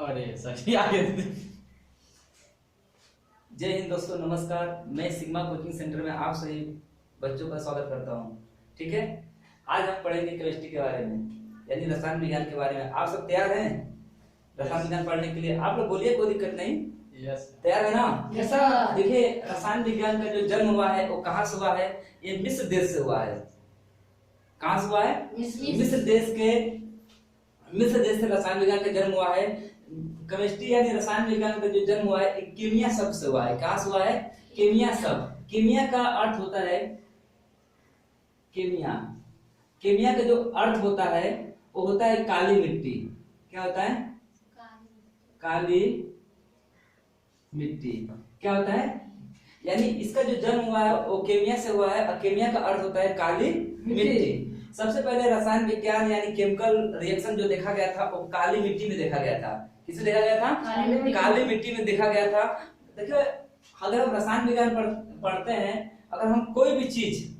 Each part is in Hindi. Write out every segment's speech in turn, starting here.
अरे सही आगे। जय हिंद दोस्तों, नमस्कार। मैं सिग्मा कोचिंग सेंटर में आप सभी बच्चों का स्वागत करता हूं। ठीक है, आज हम पढ़ेंगे केमिस्ट्री के बारे में, यानी रसायन विज्ञान के बारे में। आप सब तैयार हैं रसायन विज्ञान पढ़ने के लिए? आप लोग बोलिए, कोई दिक्कत नहीं। यस तैयार है ना? Yes sir. देखिए, रसायन विज्ञान का जो जन्म हुआ है वो कहाँ से हुआ है? ये मिस्र देश से हुआ है। कहाँ से हुआ है? मिस्र देश से रसायन विज्ञान का जन्म हुआ है। केमिस्ट्री यानी रसायन विज्ञान का जो जन्म हुआ है कीमिया शब्द से हुआ है। कहाँ से हुआ है? कीमिया शब्द। कीमिया का अर्थ होता है कीमिया। कीमिया का जो अर्थ होता है वो होता है काली मिट्टी। क्या होता है? काली मिट्टी। क्या होता है? यानी इसका जो जन्म हुआ है वो कीमिया से हुआ है, और कीमिया का अर्थ होता है काली मिट्टी। सबसे पहले रसायन विज्ञान यानी केमिकल रिएक्शन जो देखा गया था वो काली मिट्टी में देखा गया था। किसमें देखा गया था? काली मिट्टी में देखा गया था। देखिए, अगर हम रसायन विज्ञान पढ़ते हैं, अगर हम कोई भी चीज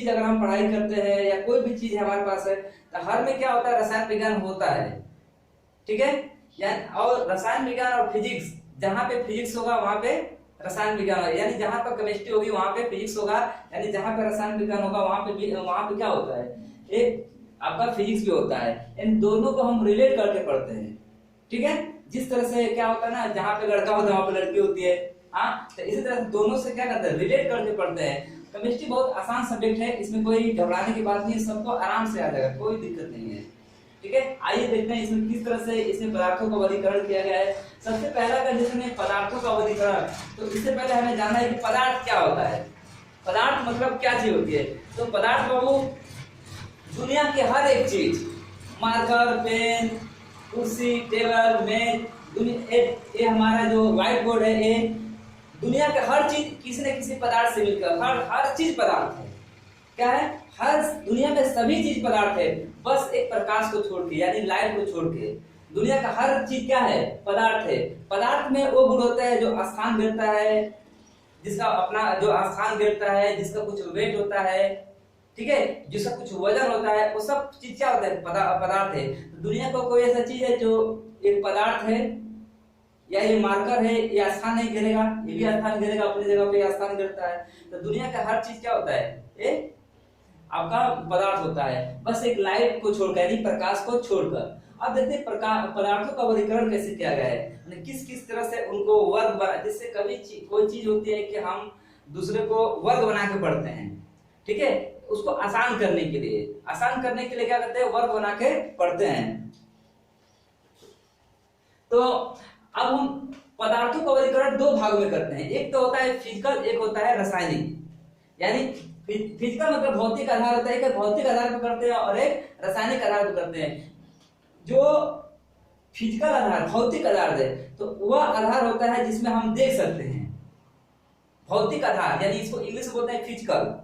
अगर हम पढ़ाई करते हैं या कोई भी चीज हमारे पास है तो हर में क्या होता है? रसायन विज्ञान होता है। ठीक है, यानी और रसायन विज्ञान और फिजिक्स, जहाँ पे फिजिक्स होगा वहां पे रसायन विज्ञान होगा। यानी जहाँ पर केमिस्ट्री होगी वहां पे फिजिक्स होगा, यानी जहाँ पे रसायन विज्ञान होगा वहां पे क्या होता है? एक आपका फिजिक्स भी होता है। इन दोनों को हम रिलेट करके पढ़ते हैं। ठीक है, जिस तरह से क्या होता है ना, जहाँ पे लड़का होता है वहां पे लड़की होती है। हाँ, तो इसी तरह दोनों से क्या करते हैं? रिलेट करके पढ़ते हैं। केमिस्ट्री बहुत आसान सब्जेक्ट है, इसमें कोई घबराने की बात नहीं है, सबको आराम से आ जाएगा, कोई दिक्कत नहीं है। ठीक है, आइए देखते हैं इसमें किस तरह से इसमें पदार्थों का वर्गीकरण किया गया है। सबसे पहला का जिसमें पदार्थों का वर्गीकरण, तो इससे पहले हमें जानना है कि पदार्थ क्या होता है। पदार्थ मतलब क्या चीज होती है? तो पदार्थ बाबू दुनिया की हर एक चीज, मार्कर, पेन, कुर्सी, टेबल, मेज, ये हमारा जो व्हाइट बोर्ड है, ये दुनिया के हर चीज किसी न किसी पदार्थ से मिलकर हर चीज पदार्थ है। क्या है? हर दुनिया में सभी चीज पदार्थ है, बस एक प्रकाश को छोड़ के, यानी लाइट को छोड़ के दुनिया का हर चीज क्या है? पदार्थ है। पदार्थ में वो गुण होता है जो स्थान घेरता है, जिसका अपना जो स्थान घेरता है, जिसका कुछ वेट होता है, ठीक है, जिसका कुछ वजन होता है, वो सब चीज क्या होता है? पदार्थ है। दुनिया को कोई ऐसा चीज है जो एक पदार्थ है, या ये मार्कर है, ये स्थान नहीं घेरेगा, ये भी स्थान घेरेगा, अपनी जगह पे स्थान घेरता है। तो दुनिया का हर चीज क्या होता है? ये आपका पदार्थ होता है, बस एक लाइट को छोड़कर, यानी प्रकाश को छोड़कर। अब देखते हैं पदार्थों का वर्गीकरण कैसे किया गया है, किस किस तरह से उनको वर्ग बना, जिससे कभी कोई चीज होती है कि हम दूसरे को वर्ग बना के पढ़ते हैं। ठीक है, उसको आसान करने के लिए क्या करते हैं? वर्ग बना के पढ़ते हैं। तो अब हम पदार्थों का वर्गीकरण दो भागों में करते हैं। एक तो होता है फिजिकल, एक होता है रासायनिक। यानी फिजिकल मतलब भौतिक आधार होता है, एक भौतिक आधार पर करते हैं और एक रासायनिक आधार पर करते हैं। जो फिजिकल आधार, भौतिक आधार है, तो वह आधार होता है जिसमें हम देख सकते हैं। भौतिक आधार यानी इसको इंग्लिश में बोलते हैं फिजिकल।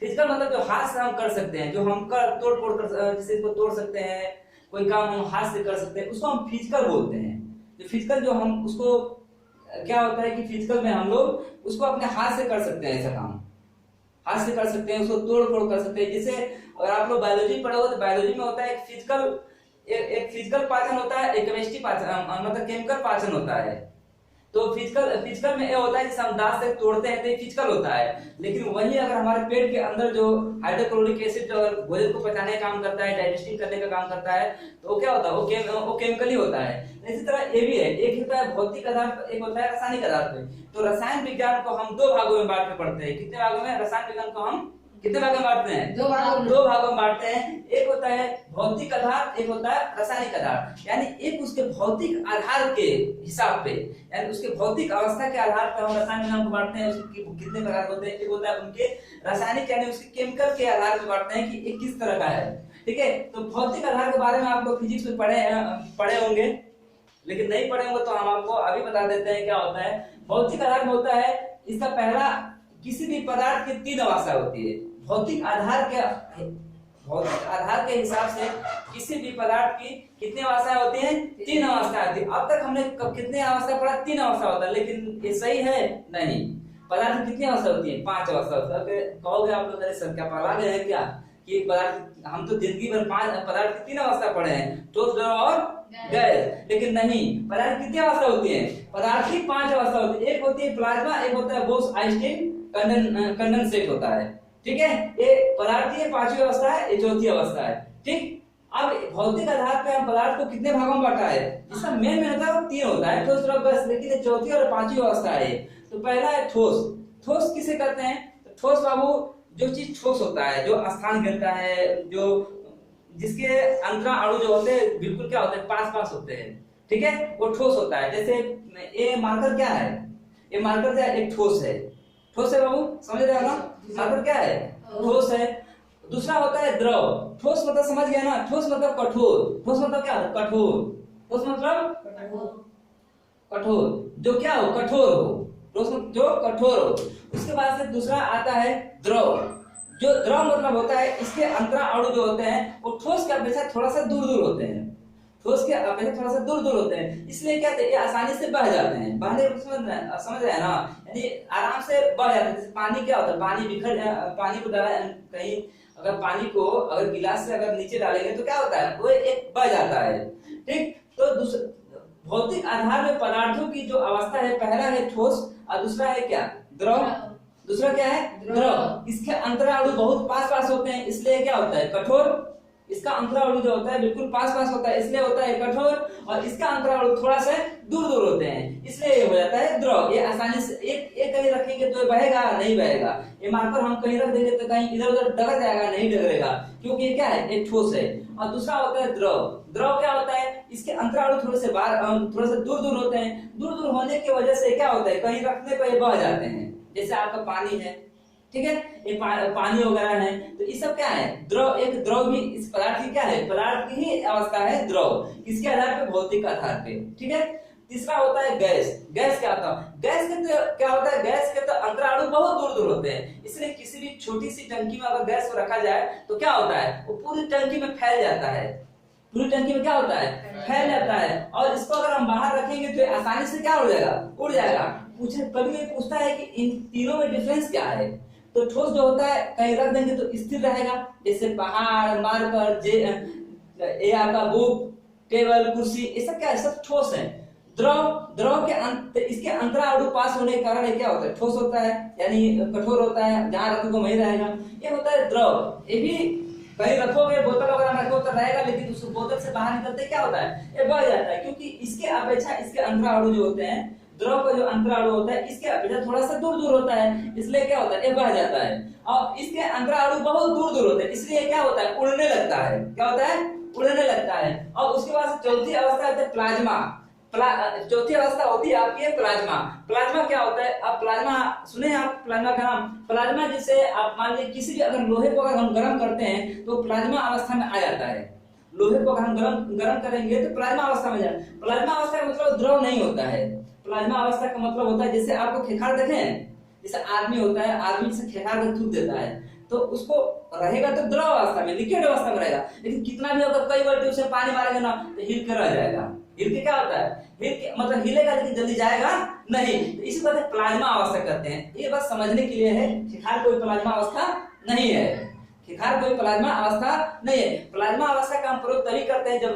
फिजिकल मतलब जो हाथ से हम कर सकते हैं, जो हम तोड़ कर, जैसे इसको तोड़ सकते हैं, कोई काम हम हाथ से कर सकते हैं, उसको हम फिजिकल बोलते हैं। जो फिजिकल जो हम उसको क्या होता है कि फिजिकल में हम लोग उसको अपने हाथ से कर सकते हैं, ऐसा काम हाथ से कर सकते हैं, उसको तोड़ फोड़ कर सकते हैं। जैसे अगर आप लोग बायोलॉजी पढ़े हो तो बायोलॉजी में होता है एक फिजिकल पाचन होता है, एक केमिस्ट्री पाचन मतलब केमिकल पाचन होता है। तो फिजिकल में ये होता है जैसे हम दांत से तोड़ते हैं तो ये फिजिकल होता है। लेकिन वही अगर हमारे पेट के अंदर जो हाइड्रोक्लोरिक एसिड जो भोजन को पचाने का काम करता है, डाइजेस्टिंग करने का काम करता है, तो वो क्या होता है? वो केमिकली होता है। इसी तरह ये भी है, एक होता है भौतिक आधार पर, एक होता है रासायनिक आधार पर। तो रसायन विज्ञान को हम दो भागों में बांट के पढ़ते हैं। कितने भागों में? रसायन विज्ञान को हम कितने भागों में बांटते हैं? दो भागों में बांटते हैं। एक होता है भौतिक आधार, एक होता है रासायनिक आधार। यानी एक उसके भौतिक आधार के हिसाब पे, यानी उसके भौतिक अवस्था के आधार पर हम रसायन विज्ञान को बांटते हैं। उसके कितने प्रकार होते हैं? एक होता है उनके रासायनिक यानी उसके केमिकल के आधार पर बांटते हैं कि एक किस तरह का है। ठीक है, तो भौतिक आधार के बारे में आप लोग फिजिक्स में पढ़े होंगे, लेकिन नहीं पढ़े होंगे तो हम आपको अभी बता देते हैं क्या होता है। भौतिक आधार में होता है, इसका पहला, किसी भी पदार्थ की तीन अवस्था होती है। भौतिक आधार के हिसाब से किसी भी पदार्थ की कितनी अवस्थाएं होती हैं? तीन अवस्थाएं होती है। अब तक हमने कितने अवस्था पढ़ा? तीन अवस्था होता है, लेकिन ये सही है? नहीं। पदार्थ की कितनी अवस्था होती है? 5 अवस्था होती है। कहोगे आप लोग, अरे सर क्या पढ़ा गए हैं क्या? कि पदार्थ, हम तो जिंदगी भर 5 पदार्थ की 3 अवस्था पढ़े हैं, ठोस, द्रव और गैस, लेकिन नहीं, पदार्थ की कितनी अवस्था होती है? पदार्थ की 5 अवस्था होती है। एक होती है प्लाज्मा, एक होता है बोस-आइंस्टीन कंडेंसेट होता है, ठीक है। ये पदार्थ की 5वीं अवस्था है, ये 4थी अवस्था है, ठीक। अब भौतिक आधार पे हम पदार्थ को कितने भागों में बांटा है? जिसका मेन होता है वो 3 होता है, ठोस, द्रव, गैस, लेकिन ये 4थी और 5वीं अवस्था है। तो पहला है ठोस। ठोस किसे कहते हैं? तो ठोस बाबू, जो चीज ठोस होता है, जो स्थान घेरता है, जो जिसके अंतरा अणु जो होते हैं बिल्कुल क्या होते हैं, पास होते हैं, ठीक है, वो ठोस होता है। जैसे ये मार्कर क्या है? ये मार्कर क्या है? एक ठोस है। ठोस है बाबू, समझ रहे हो ना? मार्कर क्या है? ठोस है। दूसरा होता है द्रव। ठोस मतलब समझ गया ना? ठोस मतलब कठोर। ठोस मतलब क्या? कठोर। ठोस मतलब कठोर, जो क्या हो? कठोर हो। ठोस मतलब जो कठोर हो। उसके बाद से दूसरा आता है द्रव। जो द्रव मतलब होता है इसके अंतरा अणु जो होते हैं वो ठोस के अपेक्षा थोड़ा सा दूर होते हैं। ठोस के अपेक्षा थोड़ा सा दूर होते हैं, इसलिए क्या ये आसानी से बह जाते हैं। बहने समझ रहे हैं ना? यानी आराम से बह जाते हैं। जैसे पानी क्या होता है? पानी को डाला कहीं, अगर पानी को अगर गिलास से अगर नीचे डालेंगे तो क्या होता है? वो एक बह जाता है, ठीक। तो भौतिक आधार में पदार्थों की जो अवस्था है, पहला है ठोस और दूसरा है क्या? द्रव। दूसरा क्या है? द्रव। इसके अंतरा अणु बहुत पास होते हैं, इसलिए क्या होता है? कठोर। इसका अंतरा अणु जो होता है बिल्कुल पास होता है, इसलिए होता है कठोर। और इसका अंतरा अणु थोड़ा सा दूर होते हैं, इसलिए ये हो जाता है द्रव। ये आसानी से एक कहीं रखेंगे तो ये बहेगा नहीं? बहेगा। ये मार्कर हम कहीं रख देंगे तो कहीं इधर उधर डगर जाएगा? नहीं डगरेगा, क्योंकि ये क्या है? एक ठोस है। और दूसरा होता है द्रव। द्रव क्या होता है? इसके अंतरा अणु थोड़े से दूर होते हैं। दूर होने की वजह से क्या होता है? कहीं रखने पर ये बह जाते हैं। जैसे आपका पानी है, ठीक है, ये पानी वगैरह है, तो ये सब क्या है? द्रव। एक द्रव भी इस पदार्थ की क्या है? पदार्थ की ही अवस्था है द्रव। किसके आधार पे? भौतिक आधार पे, ठीक है। तीसरा होता है गैस। गैस क्या होता है? गैस के तो क्या होता है? गैस के तो अंतरा अणु बहुत दूर होते हैं, इसलिए किसी भी छोटी सी टंकी में अगर गैस को रखा जाए तो क्या होता है? वो पूरी टंकी में फैल जाता है। पूरी टंकी में क्या होता है? फैल जाता है। और इसको अगर हम बाहर रखेंगे तो आसानी से क्या हो जाएगा? उड़ जाएगा। कभी पूछता है कि इन तीनों में डिफरेंस क्या है? तो ठोस जो होता है कहीं रख देंगे तो स्थिर रहेगा, जैसे पहाड़, मार्कर, ये आपका बुक, टेबल, कुर्सी, ये सब क्या है? सब ठोस है। द्रव के इसके अंतरा अणु पास होने के कारण क्या होता है? ठोस होता है, यानी कठोर होता है, जहां रखोगे वहीं रहेगा। ये होता है द्रव। ये भी कहीं रखोगे, बोतल वगैरह रखो तो रहेगा, लेकिन उस बोतल से बाहर निकलते क्या होता है? ये बह जाता है, क्योंकि इसके अपेक्षा इसके अंतरा अणु जो होते हैं, द्रव का जो अंतरा अणु होता है इसके अपेक्षा थोड़ा सा दूर होता है, इसलिए क्या होता है? ये बह जाता है। और इसके अंतरा अणु बहुत दूर होते हैं, इसलिए क्या होता है? उड़ने लगता है। क्या होता है? उड़ने लगता है। और उसके बाद चौथी अवस्था होती है प्लाज्मा। चौथी अवस्था होती है आपकी प्लाज्मा। प्लाज्मा क्या होता है? अब प्लाज्मा सुने आप प्लाज्मा का नाम? प्लाज्मा जैसे आप मान लीजिए किसी भी अगर लोहे को अगर हम गर्म करते हैं तो प्लाज्मा अवस्था में आ जाता है। लोहे को अगर हम गर्म करेंगे तो प्लाज्मा अवस्था में जाए। प्लाज्मा अवस्था का मतलब द्रव नहीं होता है। प्लाज्मा अवस्था का मतलब होता है, जैसे आपको खेखार देखे हैं, जैसे आदमी होता है, आदमी से खेखार कर थूक देता है तो उसको रहेगा तो द्रव अवस्था में, लिक्विड अवस्था में रहेगा। लेकिन कितना भी अगर कई बार उसे पानी मारेंगे ना तो हिल के रह जाएगा। हिल के क्या होता है? हिल के मतलब हिलेगा लेकिन जल्दी जाएगा नहीं। तो इसी तरह प्लाज्मा अवस्था कहते हैं। ये बस समझने के लिए है, खेखार कोई प्लाज्मा अवस्था नहीं है। खेखार कोई प्लाज्मा अवस्था नहीं है। प्लाज्मा अवस्था का हम प्रयोग तभी करते हैं जब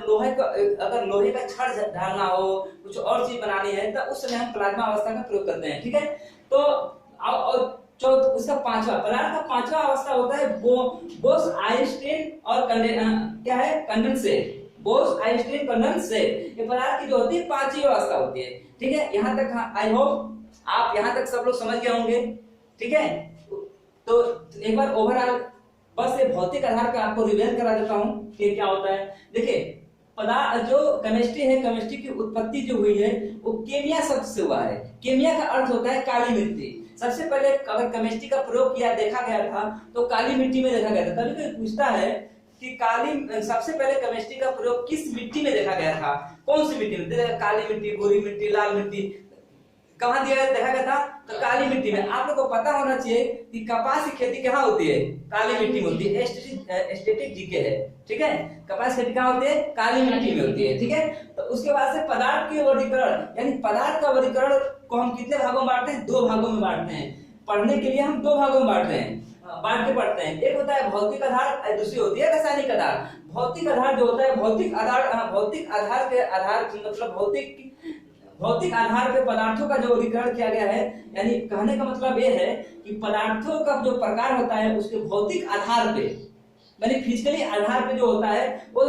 अगर लोहे का छड़ ढालना हो, कुछ और चीज बनानी है, तो उस समय हम प्लाज्मा अवस्था का प्रयोग करते हैं, ठीक है। तो और उसका पदार्थ का पांचवा अवस्था होता है बोस-आइंस्टीन और क्या है? कंडेंसेट। Bose-Einstein condensate. ये पदार्थ की जो होती है 5वीं अवस्था होती है, ठीक है। यहाँ तक आई होप आप यहाँ तक सब लोग समझ गए होंगे, ठीक है। तो एक बार ओवरऑल बस ये भौतिक आधार पे आपको रिवील करा देता हूँ कि क्या होता है। देखिए पदार्थ जो केमिस्ट्री है, केमिस्ट्री की उत्पत्ति जो हुई है वो केमिया शब्द से हुआ है। केमिया का अर्थ होता है काली मिट्टी। सबसे पहले अगर केमिस्ट्री का प्रयोग किया देखा गया था तो काली मिट्टी में देखा गया था। कभी कोई पूछता है कि सबसे पहले केमिस्ट्री का प्रयोग किस मिट्टी में देखा गया था? कौन सी मिट्टी में? काली मिट्टी, गोरी मिट्टी, लाल मिट्टी, कहाँ देखा गया था? तो काली मिट्टी में। आप लोग को पता होना चाहिए कि कपास की खेती कहाँ होती है? काली मिट्टी में होती है। स्टैटिक जीके है, ठीक है। कपास खेती कहाँ होती है? काली मिट्टी में होती है, ठीक है। तो उसके बाद से पदार्थ की वर्गीकरण, यानी पदार्थ का वर्गीकरण को हम कितने भागों में बांटते हैं? 2 भागों में बांटते हैं। पढ़ने के लिए हम 2 भागों में बांटते हैं। बांट के पढ़ते हैं। एक होता है भौतिक आधार, दूसरी होती है रासायनिक आधार। भौतिक आधार जो होता है भौतिक आधार के आधार मतलब भौतिक आधार पे पदार्थों का जो वर्गीकरण किया गया है, यानी कहने का मतलब ये है कि पदार्थों का जो प्रकार होता है उसके भौतिक आधार पे, यानी फिजिकली आधार पे जो होता है वो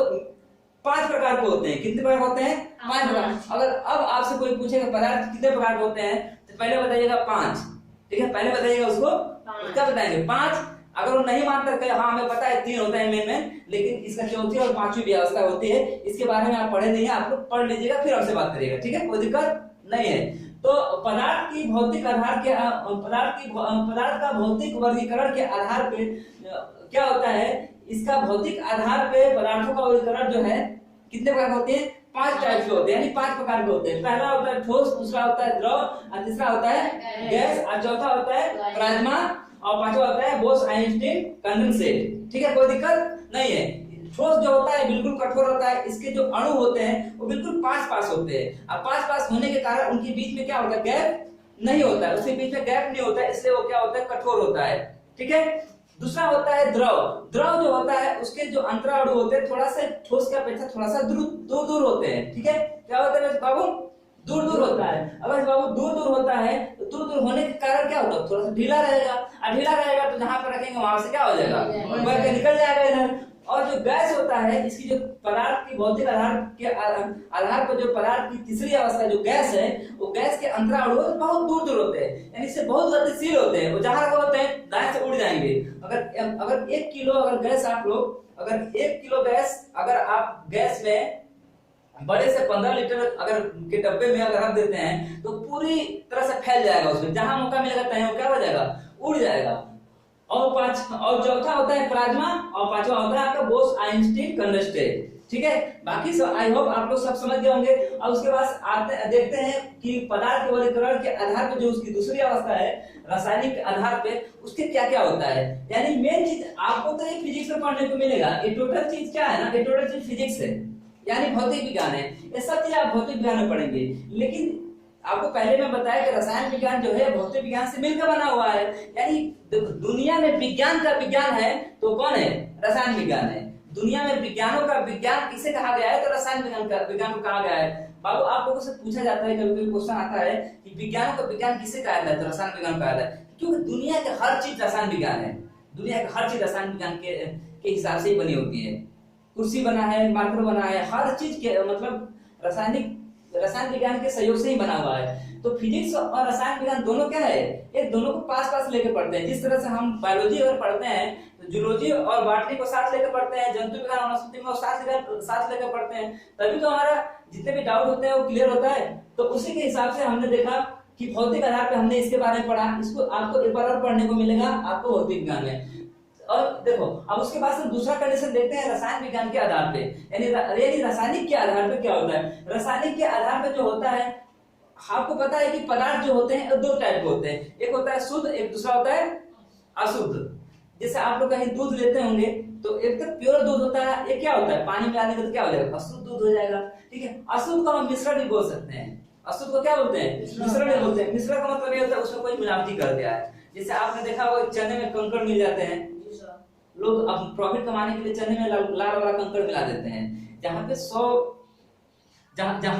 5 प्रकार के होते हैं। कितने प्रकार होते हैं? 5 प्रकार। अगर अब आपसे कोई पूछेगा पदार्थ कितने प्रकार के होते हैं तो पहले बताइएगा 5, ठीक है, पहले बताइएगा उसको, क्या बताएंगे? 5। अगर वो नहीं मानता कि हाँ हमें पता है 3 होता है मेन, लेकिन इसका चौथी और 5वीं व्यवस्था होती है, इसके बारे में आप पढ़े नहीं है, आप लोग पढ़ लीजिएगा फिर हमसे बात करिएगा, ठीक है, कोई दिक्कत नहीं है। तो पदार्थ की भौतिक आधार के पदार्थ का भौतिक वर्गीकरण के आधार पे क्या होता है, इसका भौतिक आधार पे पदार्थों का वर्गीकरण जो है कितने प्रकार होते हैं? 5 टाइप के होते हैं, यानी 5 प्रकार के होते हैं। पहला होता है ठोस, दूसरा होता है द्रव, और तीसरा होता है गैस, और चौथा होता है प्लाज्मा, और पांचवा होता है बोस-आइंस्टीन कंडेंसेट, ठीक है, कोई दिक्कत नहीं है। ठोस जो होता है बिल्कुल कठोर होता है, इसके जो अणु होते हैं वो बिल्कुल पास होते हैं। अब पास होने के कारण उनके बीच में क्या होता है? गैप नहीं होता है, उसके बीच में गैप नहीं होता है, इसलिए वो क्या होता है? कठोर होता है, ठीक है। दूसरा होता है द्रव। द्रव जो होता है उसके जो अंतरा अणु होते हैं थोड़ा सा ठोस के अपेक्षा थोड़ा सा दूर होते हैं, ठीक है। क्या होता है बाबू? दूर होता है। अगर बाबू दूर होता है तो दूर होने के कारण क्या होता है? थोड़ा सा ढीला रहेगा, और ढीला रहेगा तो जहां पर रखेंगे वहां से क्या हो जाएगा? बढ़ के निकल जाएगा इधर। और जो गैस होता है, इसकी जो पदार्थ की भौतिक आधार के आधार पर जो पदार्थ की तीसरी अवस्था जो गैस है, वो गैस के अंतरा अणु बहुत दूर होते हैं, यानी इससे बहुत गतिशील होते हैं, वो जहां होते हैं दाएं से उड़ जाएंगे। अगर 1 किलो अगर गैस आप लोग अगर 1 किलो गैस अगर आप गैस में बड़े से 15 लीटर अगर के डब्बे में अगर रख देते हैं तो पूरी तरह से फैल जाएगा, उसमें जहां मौका मिलेगा तहीं वो क्या हो जाएगा? उड़ जाएगा। और चौथा होता है प्लाज्मा, और पांचवा होता है आपका बोस-आइंस्टीन कंडेंसेट, ठीक है। बाकी सब आई होप आप लोग सब समझ गए होंगे। और उसके बाद देखते हैं कि पदार्थ के वर्गीकरण के आधार पर जो उसकी दूसरी अवस्था है रासायनिक आधार पे, उसके क्या क्या होता है। यानी मेन चीज आपको तो ये फिजिक्स में पढ़ने को मिलेगा। ये टोटल चीज क्या है ना, ये टोटल चीज फिजिक्स है, यानी भौतिक विज्ञान है। ये सब चीज आप भौतिक विज्ञान में पढ़ेंगे, लेकिन आपको पहले मैं बताया कि रसायन विज्ञान जो है भौतिक विज्ञान से मिलकर बना हुआ है। यानी दुनिया में विज्ञान का विज्ञान है तो कौन है? रसायन विज्ञान है। दुनिया में विज्ञानों का विज्ञान किसे कहा गया है? तो रसायन विज्ञान को कहा गया है। बाबू आप लोगों से पूछा जाता है, कभी क्वेश्चन आता है कि विज्ञानों का विज्ञान किसे कहा जाता है? तो रसायन विज्ञान कहा जाता है, क्योंकि दुनिया के हर चीज रसायन विज्ञान है। दुनिया की हर चीज रसायन विज्ञान के हिसाब से ही बनी होती है। कुर्सी बना है, मार्कर बना है, हर चीज के मतलब रसायन विज्ञान के सहयोग से ही बना हुआ है। तो फिजिक्स और रसायन विज्ञान दोनों क्या है? ये दोनों को पास लेके पढ़ते हैं। जिस तरह से हम बायोलॉजी अगर पढ़ते हैं तो जूलॉजी और बॉटनी को साथ लेकर पढ़ते हैं, जंतु विज्ञान वनस्पति में साथ लेकर पढ़ते हैं, तभी तो हमारा जितने भी डाउट होते हैं वो क्लियर होता है। तो उसी के हिसाब से हमने देखा कि भौतिक आधार पे हमने इसके बारे में पढ़ा। इसको आपको एक बार और पढ़ने को मिलेगा आपको भौतिक विज्ञान में। और देखो अब उसके बाद से दूसरा कंडीशन देखते हैं रसायन विज्ञान के आधार पे, यानी रासायनिक के आधार पे क्या होता है। रासायनिक के आधार पे जो होता है, आपको पता है कि पदार्थ जो होते हैं 2 टाइप के होते हैं, एक होता है शुद्ध, एक दूसरा होता है अशुद्ध। जैसे आप लोग कहीं दूध लेते होंगे तो एक तो प्योर दूध होता है, एक क्या होता है पानी मिलाने के तो क्या हो जाएगा? अशुद्ध दूध हो जाएगा, ठीक है। अशुद्ध को हम मिश्रण भी बोल सकते हैं। अशुद्ध को क्या बोलते हैं? मिश्रण भी बोलते हैं। मिश्रण का मतलब ये होता है उसमें कोई मिलावटी कर दिया है। जैसे आपने देखा वो चने में कंकड़ मिल जाते हैं, लोग अब प्रॉफिट कमाने के लिए चने में लाल वाला कंकड़ मिला देते हैं। जहां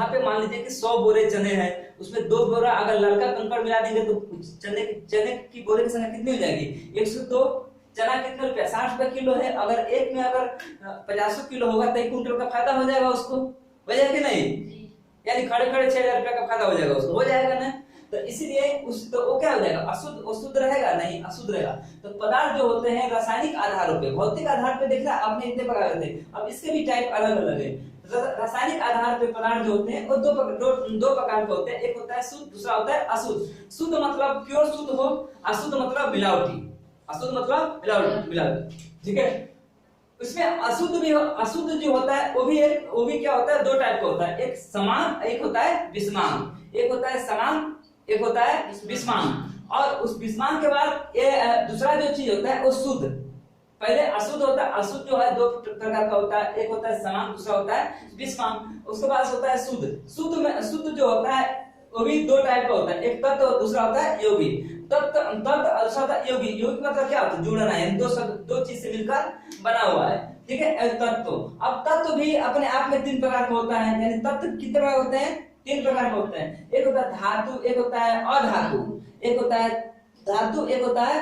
पे मान लीजिए कि 100 बोरे चने हैं, उसमें 2 बोरा अगर लड़का कंकड़ मिला देंगे तो चने की बोरे की संख्या कितनी हो जाएगी? 102। चना कितने रुपया? 60 रुपए किलो है। अगर एक में अगर 50 किलो होगा तो 1 कुंटल का फायदा हो जाएगा उसको, हो जाएगा कि नहीं? यानी खड़े 6000 रुपया का फायदा हो जाएगा उसको, हो जाएगा ना। तो इसीलिए तो वो क्या हो जाएगा? अशुद्ध रहेगा नहीं, अशुद्ध रहेगा। तो पदार्थ जो होते हैं रासायनिक आधारों पे, भौतिक आधार पे देख रहा आपने इतने प्रकार थे। अब इसके भी टाइप अलग अलग है। रासायनिक आधार पे पदार्थ जो होते हैं वो दो प्रकार के होते हैं, एक होता है शुद्ध, दूसरा होता है अशुद्ध। शुद्ध मतलब प्योर शुद्ध हो, अशुद्ध मतलब मिलावटी। अशुद्ध मतलब मिलावटी, ठीक है। उसमें अशुद्ध जो होता है वो भी क्या होता है? 2 टाइप का होता है, एक समान, एक होता है विषमान। एक होता है समान, एक होता है विषमान। और उस विषमान के बाद ये दूसरा जो चीज होता है वो शुद्ध। पहले अशुद्ध होता है, अशुद्ध जो है 2 प्रकार का होता है, एक होता है समान, दूसरा होता है विषमान। उसके बाद होता है शुद्ध। शुद्ध जो होता है वो भी 2 टाइप का होता है, एक तत्व और दूसरा होता है यौगिक। तत्व दूसरा होता है यौगिक। यौगिक मतलब क्या होता है? जुड़ना, यानी दो चीज से मिलकर बना हुआ है, ठीक है। तत्व, अब तत्व भी अपने आप में 3 प्रकार का होता है, यानी तत्व कितने प्रकार होते हैं? 3 प्रकार के होते हैं। एक होता है धातु, एक होता है अधातु, एक होता है धातु, एक होता है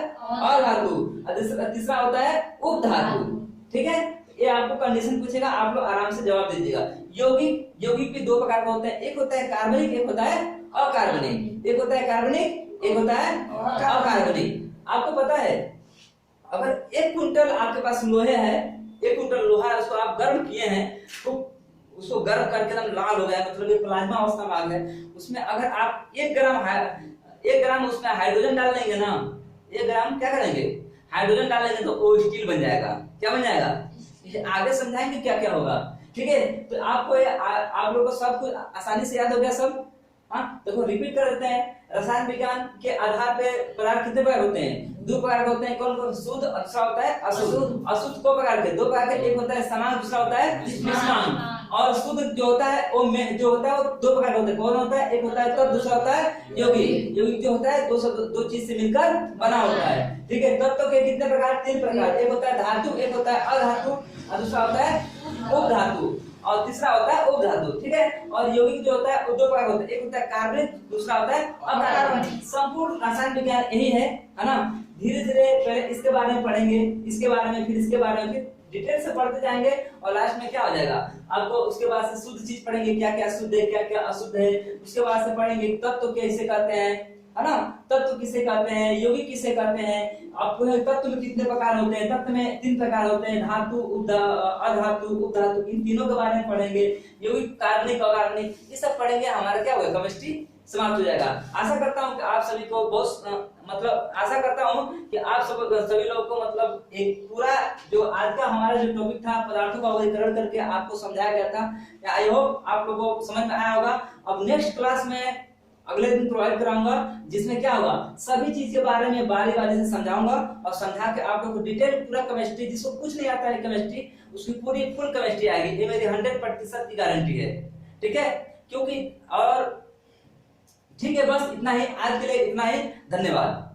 अधातु, और तीसरा होता है उपधातु, ठीक है। ये आपको कंडीशन पूछेगा, आप लोग आराम से जवाब दीजिएगा। यौगिक भी 2 प्रकार के होते हैं, एक होता है कार्बनिक, एक होता है अकार्बनिक। एक होता है कार्बनिक, एक होता है अकार्बनिक। आपको पता है अगर 1 कुंटल आपके पास लोहे है, 1 कुंटल लोहा है, उसको आप गर्म किए हैं, तो उसको गर्म करके एकदम लाल हो गया, मतलब ये प्लाज्मा अवस्था में आ गया, उसमें अगर आप 1 ग्राम उसमें हाइड्रोजन डाल देंगे ना, 1 ग्राम क्या करेंगे? हाइड्रोजन डालेंगे, तो वो स्टील बन जाएगा। क्या बन जाएगा? आगे समझाएंगे क्या क्या होगा, ठीक है। तो आपको आप लोगों को सब कुछ आसानी से याद हो गया सब। हाँ, देखो रिपीट कर देते हैं। रसायन विज्ञान के आधार पे पदार्थ कितने प्रकार होते हैं? 2 प्रकार के होते हैं। कौन कौन? शुद्ध, दूसरा होता है अशुद्ध। अशुद्ध 2 प्रकार के, 2 प्रकार के, एक होता है समान, दूसरा होता है मिश्रण। और शुद्ध जो होता है वो 2 प्रकार के होते हैं। कौन होता है? एक होता है तत्व, दूसरा होता है यौगिक। यौगिक जो होता है दो चीज से मिलकर बना होता है, ठीक है। तत्व के कितने प्रकार? 3 प्रकार। एक होता है धातु, एक होता है अधातु, और दूसरा होता है उपधातु, और तीसरा होता है उपधातु, ठीक है। और यौगिक जो होता है वो 2 प्रकार होते हैं, एक होता है कार्बनिक, दूसरा होता है अकार्बनिक। संपूर्ण रसायन विज्ञान यही है ना। धीरे धीरे पहले इसके बारे में पढ़ेंगे, इसके बारे में, फिर इसके बारे में, फिर डिटेल से पढ़ते जाएंगे, और लास्ट में क्या हो जाएगा आपको, उसके बाद से शुद्ध चीज पढ़ेंगे, क्या क्या शुद्ध है, क्या क्या अशुद्ध है। उसके बाद से पढ़ेंगे तत्व कैसे कहते हैं, है ना, तत्व किसे कहते हैं, यौगिक किसे कहते हैं। आपको तत्व में कितने प्रकार होते हैं? तत्व में 3 प्रकार होते हैं, धातु, अधातु, उपधातु। इन तीनों के बारे में पढ़ेंगे। यौगिक, कार्बनिक, अकार्बनिक, ये सब पढ़ेंगे। हमारा क्या होगा? केमिस्ट्री समाप्त हो जाएगा। आशा करता हूँ कि आप सभी को बहुत आशा करता हूँ कि आप सभी लोगों को मतलब एक पूरा जो आज का हमारा जो टॉपिक था पदार्थों का वर्गीकरण करके आपको समझाया गया था। आई होप आप लोगों को समझ में आया होगा। अब नेक्स्ट क्लास में अगले दिन प्रोवाइड कराऊंगा, जिसमें क्या होगा, सभी चीज के बारे में बारी बारी से समझाऊंगा, और समझा के आप लोग को डिटेल पूरा केमिस्ट्री, जिसको कुछ नहीं आता है केमिस्ट्री, उसकी पूरी फुल केमिस्ट्री आएगी। ये मेरी 100% की गारंटी है, ठीक है। क्योंकि और ठीक है, बस इतना ही आज के लिए, इतना ही। धन्यवाद।